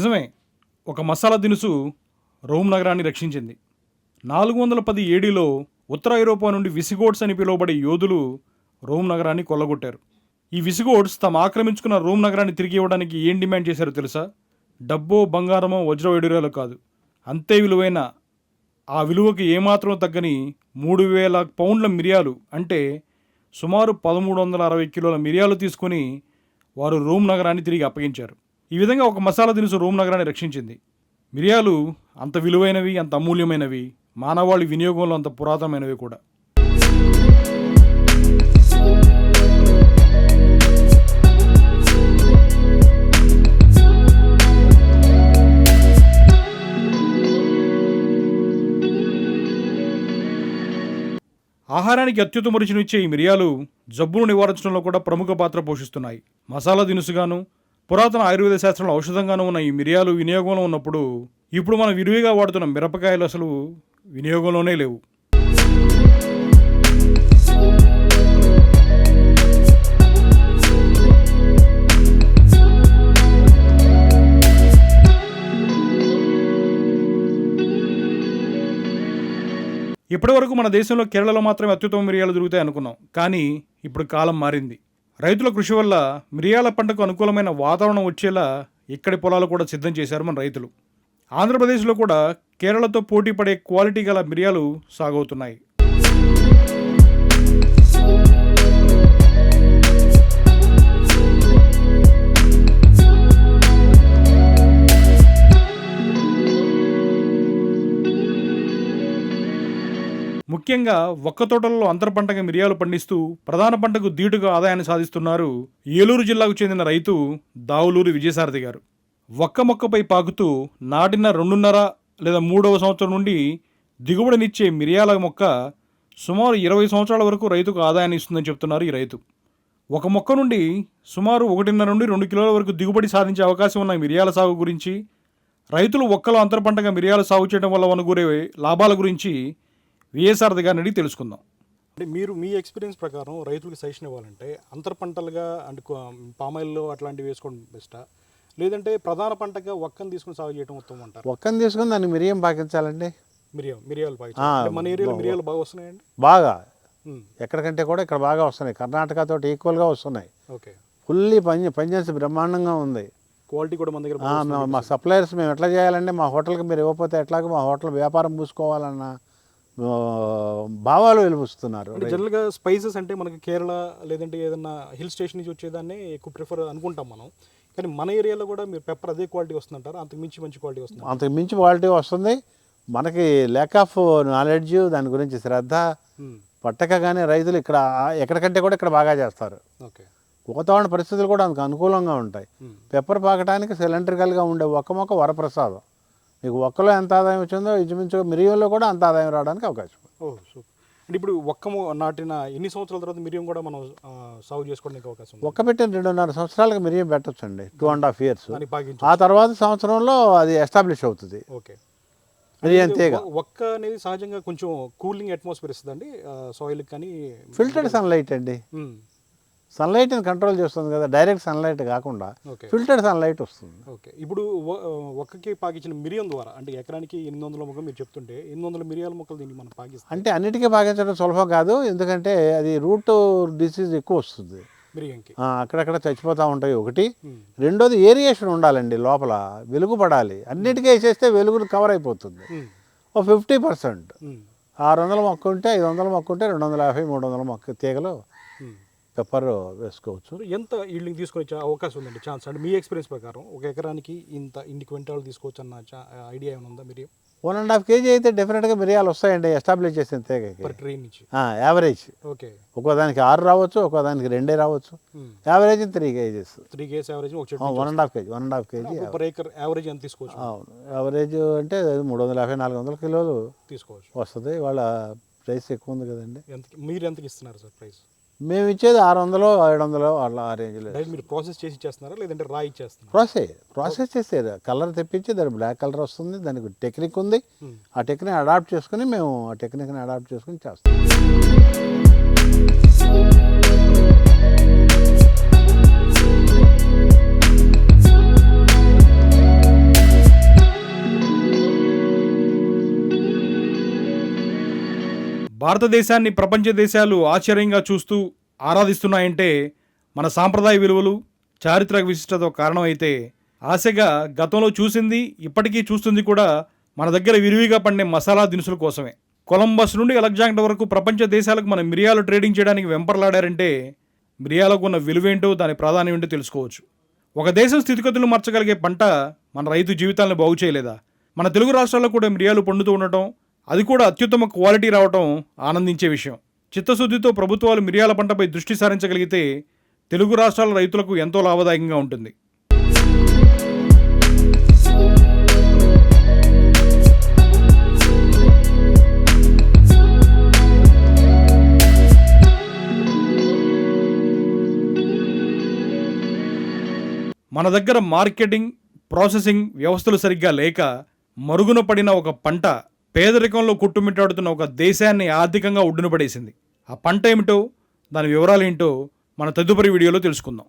నిజమే, ఒక మసాలా దినుసు రోమ్ నగరాన్ని రక్షించింది. 410 ఏడీలో ఉత్తర ఐరోపా నుండి విసిగోడ్స్ అని పిలువబడే యోధులు రోమ్ నగరాన్ని కొల్లగొట్టారు. ఈ విసిగోడ్స్ తమ ఆక్రమించుకున్న రోమ్ నగరాన్ని తిరిగి ఇవ్వడానికి ఏం డిమాండ్ చేశారో తెలుసా? డబ్బో, బంగారమో, వజ్ర వైడూర్యాలు కాదు, అంతే విలువైన, ఆ విలువకి ఏమాత్రం తగ్గని 3000 పౌండ్ల మిరియాలు, అంటే సుమారు 1360 కిలోల మిరియాలు తీసుకుని వారు రోమ్ నగరాన్ని తిరిగి అప్పగించారు. ఈ విధంగా ఒక మసాలా దినుసు రోమ్ నగరాన్ని రక్షించింది. మిరియాలు అంత విలువైనవి, అంత అమూల్యమైనవి, మానవాళి వినియోగంలో అంత పురాతనమైనవి కూడా. ఆహారానికి అత్యుత్తమ రుచినిచ్చే ఈ మిరియాలు జబ్బును నివారించడంలో కూడా ప్రముఖ పాత్ర పోషిస్తున్నాయి. మసాలా దినుసుగాను, పురాతన ఆయుర్వేద శాస్త్రంలో ఔషధంగాను ఉన్న ఈ మిరియాలు వినియోగంలో ఉన్నప్పుడు ఇప్పుడు మనం విరివిగా వాడుతున్న మిరపకాయలు అసలు వినియోగంలోనే లేవు. ఇప్పటి వరకు మన దేశంలో కేరళలో మాత్రమే అత్యుత్తమ మిరియాలు దొరుకుతాయి అనుకున్నాం. కానీ ఇప్పుడు కాలం మారింది. రైతుల కృషి వల్ల మిరియాల పంటకు అనుకూలమైన వాతావరణం వచ్చేలా ఇక్కడి పొలాలు కూడా సిద్ధం చేశారు మన రైతులు. ఆంధ్రప్రదేశ్లో కూడా కేరళతో పోటీ పడే క్వాలిటీ గల మిరియాలు సాగవుతున్నాయి. ముఖ్యంగా ఒక్క తోటలలో అంతర పంటగా మిరియాలు పండిస్తూ ప్రధాన పంటకు ధీటుగా ఆదాయాన్ని సాధిస్తున్నారు ఏలూరు జిల్లాకు చెందిన రైతు దావులూరి విజయసారథి గారు. ఒక్క మొక్కపై పాకుతూ నాటిన 2.5 లేదా 3వ సంవత్సరం నుండి దిగుబడినిచ్చే మిరియాల మొక్క సుమారు 20 సంవత్సరాల వరకు రైతుకు ఆదాయాన్ని ఇస్తుందని చెప్తున్నారు ఈ రైతు. ఒక మొక్క నుండి సుమారు 1.5 నుండి 2 కిలోల వరకు దిగుబడి సాధించే అవకాశం ఉన్న మిరియాల సాగు గురించి, రైతులు ఒక్కలో అంతర పంటగా మిరియాలు సాగు చేయడం వల్ల వనగూరే లాభాల గురించి విజయసారథి గారిని అడిగి తెలుసుకుందాం. అంటే మీరు మీ ఎక్స్పీరియన్స్ ప్రకారం రైతులకు సజెషన్ ఇవ్వాలంటే అంతర పంటలుగా అంటే పామాయిల్లో అట్లాంటివి వేసుకోవడం బెస్టా, లేదంటే ప్రధాన పంటగా ఒక్కని తీసుకుని సాగు చేయడం ఉత్తమం అంటారు? ఒక్కని తీసుకుని దాన్ని మిరియం పాకించాలండి. మిరియాలు పాకించాలి. మన ఏరియాలో మిరియాలు బాగా వస్తున్నాయండి. బాగా ఎక్కడికంటే కూడా ఇక్కడ బాగా వస్తున్నాయి. కర్ణాటకతో ఈక్వల్గా వస్తున్నాయి. ఓకే, ఫుల్లీ పనిచేసి బ్రహ్మాండంగా ఉంది. క్వాలిటీ కూడా మన దగ్గర. మా సప్లయర్స్ మేము ఎట్లా చేయాలంటే మా హోటల్కి మీరు ఇవ్వకపోతే ఎట్లాగో మా హోటల్ వ్యాపారం పూసుకోవాలన్న భావాలు వెలువస్తున్నారు. జనరల్గా స్పైసెస్ అంటే మనకి కేరళ లేదంటే ఏదన్నా హిల్ స్టేషన్ నుంచి వచ్చేదాన్ని ఎక్కువ ప్రిఫర్ అనుకుంటాం మనం. కానీ మన ఏరియాలో కూడా మీరు పెప్పర్ అదే క్వాలిటీ వస్తుందంటారు? అంతకు మించి మంచి క్వాలిటీ వస్తుంది? అంతకు మించి క్వాలిటీ వస్తుంది. మనకి ల్యాక్ ఆఫ్ నాలెడ్జ్, దాని గురించి శ్రద్ధ పట్టక కానీ రైతులు ఇక్కడ ఎక్కడికంటే కూడా ఇక్కడ బాగా చేస్తారు. ఓకే, వాతావరణ పరిస్థితులు కూడా అందుకు అనుకూలంగా ఉంటాయి. పెప్పర్ పాకటానికి సిలిండ్రికల్గా ఉండే ఒక్క మొక్క వరప్రసాదం. మీకు ఒక్కలో ఎంత ఆదాయం వచ్చిందో ఇంచుమించు మిరియంలో కూడా అంత ఆదాయం రావడానికి అవకాశం. సూపర్. అంటే ఇప్పుడు ఒక్క నాటిన ఎన్ని సంవత్సరాల తర్వాత మిరియం కూడా మనం సాగు చేసుకోవడానికి అవకాశం? ఒక్క పెట్టిన 2.5 సంవత్సరాలకు మిరియం పెట్టొచ్చండి. 2.5 years. ఆ తర్వాత సంవత్సరంలో అది ఎస్టాబ్లిష్ అవుతుంది. ఓకే, మిరియం తీగ. ఒక్క అనేది సహజంగా కొంచెం కూలింగ్ అట్మాస్ఫియర్ ఇస్తుందండి సాయిల్కి. కానీ ఫిల్టర్డ్ సన్లైట్ అండి. సన్లైట్ని కంట్రోల్ చేస్తుంది కదా, డైరెక్ట్ సన్లైట్ కాకుండా ఫిల్టర్డ్ సన్లైట్ వస్తుంది. ఓకే, ఇప్పుడు ఒక్కకి పాకించిన మిరియం ద్వారా అంటే ఎకరానికి 800 మొక్కలు మీరు చెప్తుంటే 800 మిరియాల మొక్కలు దీన్ని మనం పాకిస్తాం అంటే అన్నిటికీ పాకించడం సులభం కాదు. ఎందుకంటే అది రూట్ డిసీజ్ ఎక్కువ వస్తుంది మిరియంకి, అక్కడక్కడ చచ్చిపోతూ ఉంటాయి. ఒకటి. రెండోది ఏరియేషన్ ఉండాలండి, లోపల వెలుగు పడాలి. అన్నిటికీ వేసేస్తే వెలుగు కవర్ అయిపోతుంది. 50%. 600 మొక్క ఉంటే 500 మొక్క ఉంటే 250, 300 మొక్క తీగలు పెప్పర్ వేసుకోవచ్చు. ఎంత ఈల్డింగ్ తీసుకొని అవకాశం ఉందండి, ఛాన్స్? అంటే మీ ఎక్స్పీరియన్స్ ప్రకారం ఒక ఎకరానికి ఇన్ని క్వింటాలు తీసుకోవచ్చు అన్న ఐడియా ఏమైనా ఉందా? మిరియం 1.5 kg అయితే డెఫినెట్గా మిరియాలు వస్తాయండి ఎస్టాబ్లిష్ చేసిన తీగకి. పర్ ట్రీ నుంచి యావరేజ్. ఓకే, ఒక్కోదానికి 6 రావచ్చు, ఒక్కోదానికి 2 రావచ్చు. Average 3 kgs. 3 kgs average. 1.5 kg per acre average ఎంత తీసుకోవచ్చు? యావరేజ్ అంటే 350-400 కిలోలు తీసుకోవచ్చు వస్తుంది. వాళ్ళ ప్రైస్ ఎక్కువ ఉంది కదండి. మీరు ఎంతకి ఇస్తున్నారు సార్ ప్రైస్? మేము ఇచ్చేది 600-700 అట్లా ఆ రేంజ్లో. మీరు ప్రాసెస్ చేసి ఇచ్చేస్తున్నారా లేదంటే రా ఇచ్చేస్తున్నారా? ప్రాసెస్ చేసేది. కలర్ తెప్పించి దాని బ్లాక్ కలర్ వస్తుంది. దానికి టెక్నిక్ ఉంది. ఆ టెక్నిక్ అడాప్ట్ చేసుకుని మేము ఆ టెక్నిక్ని అడాప్ట్ చేసుకుని చేస్తాం. భారతదేశాన్ని ప్రపంచ దేశాలు ఆశ్చర్యంగా చూస్తూ ఆరాధిస్తున్నాయంటే మన సాంప్రదాయ విలువలు, చారిత్రక విశిష్టత కారణమైతే, ఆశగా గతంలో చూసింది ఇప్పటికీ చూస్తుంది కూడా మన దగ్గర విరివిగా పండే మసాలా దినుసుల కోసమే. కొలంబస్ నుండి అలెగ్జాండర్ వరకు ప్రపంచ దేశాలకు మన మిరియాలు ట్రేడింగ్ చేయడానికి వెంపర్లాడారంటే మిరియాలకు ఉన్న విలువేంటో, దాని ప్రాధాన్యం ఏంటో తెలుసుకోవచ్చు. ఒక దేశం స్థితిగతులు మార్చగలిగే పంట మన రైతు జీవితాలను బాగు చేయలేదా? మన తెలుగు రాష్ట్రాల్లో కూడా మిరియాలు పండుతూ ఉండటం, అది కూడా అత్యుత్తమ క్వాలిటీ రావటం ఆనందించే విషయం. చిత్తశుద్ధితో ప్రభుత్వాలు మిరియాల పంటపై దృష్టి సారించగలిగితే తెలుగు రాష్ట్రాల రైతులకు ఎంతో లాభదాయకంగా ఉంటుంది. మన దగ్గర మార్కెటింగ్, ప్రాసెసింగ్ వ్యవస్థలు సరిగ్గా లేక మరుగున పడిన ఒక పంట పేదరికంలో కొట్టుమిట్టాడుతున్న ఒక దేశాన్ని ఆర్థికంగా ఒడ్డున పడేసింది. ఆ పంట ఏమిటో, దాని వివరాలు ఏంటో మన తదుపరి వీడియోలో తెలుసుకుందాం.